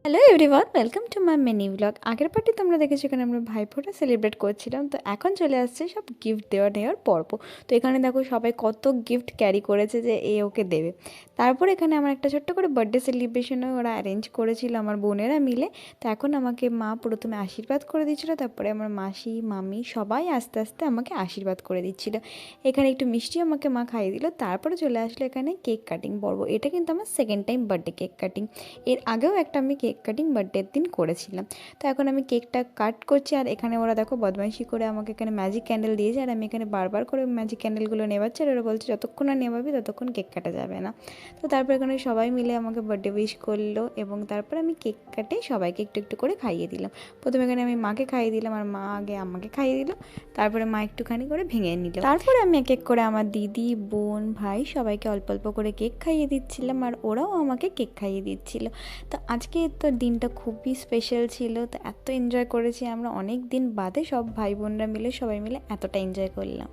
Hello everyone, welcome to my mini blog. আগের party তোমরা দেখেছো এখানে আমরা ভাইফোঁটা সেলিব্রেট করছিলাম। তো এখন চলে আসছে সব গিফট নেওয়ার পর্ব। তো এখানে দেখো সবাই কত গিফট ক্যারি করেছে যে ওকে দেবে। তারপর এখানে আমার একটা ছোট্ট করে বার্থডে সেলিব্রেশনও ওরা অ্যারেঞ্জ করেছিল আমার বোনেরা মিলে। তো এখন আমাকে মা প্রথমে আশীর্বাদ করে দিচ্ছিলো, তারপরে আমার মাসি মামি সবাই আস্তে আস্তে আমাকে আশীর্বাদ করে দিচ্ছিলো। এখানে একটু মিষ্টি আমাকে মা খাইয়ে দিল। তারপরে চলে আসলো এখানে কেক কাটিং পর্ব। এটা কিন্তু আমার second time birthday cake cutting. এর আগেও একটা আমি কেক কাটিং বার্থডের দিন করেছিলাম। তো এখন আমি কেকটা কাট করছি, আর এখানে ওরা দেখো বদমাইশি করে আমাকে এখানে ম্যাজিক ক্যান্ডেল দিয়েছে, আর আমি এখানে বারবার করে ম্যাজিক ক্যান্ডেলগুলো নেবাচ্ছি, আর ওরা বলছে যতক্ষণ না নেবাবি ততক্ষণ কেক কাটা যাবে না। তো তারপর এখানে সবাই মিলে আমাকে বার্থডে উইশ করলো, এবং তারপর আমি কেক কাটে সবাইকে একটু একটু করে খাইয়ে দিলাম। প্রথমে এখানে আমি মাকে খাইয়ে দিলাম, আর মা আগে আমাকে খাইয়ে দিল, তারপরে মা একটুখানি করে ভেঙে নিল। তারপরে আমি এক এক করে আমার দিদি, বোন, ভাই সবাইকে অল্প অল্প করে কেক খাইয়ে দিচ্ছিলাম, আর ওরাও আমাকে কেক খাইয়ে দিচ্ছিল। তো আজকে তো দিনটা খুবই স্পেশাল ছিল। তো এত এনজয় করেছি আমরা, অনেক দিন বাদে সব ভাই বোনরা মিলে সবাই মিলে এতটা এনজয় করলাম।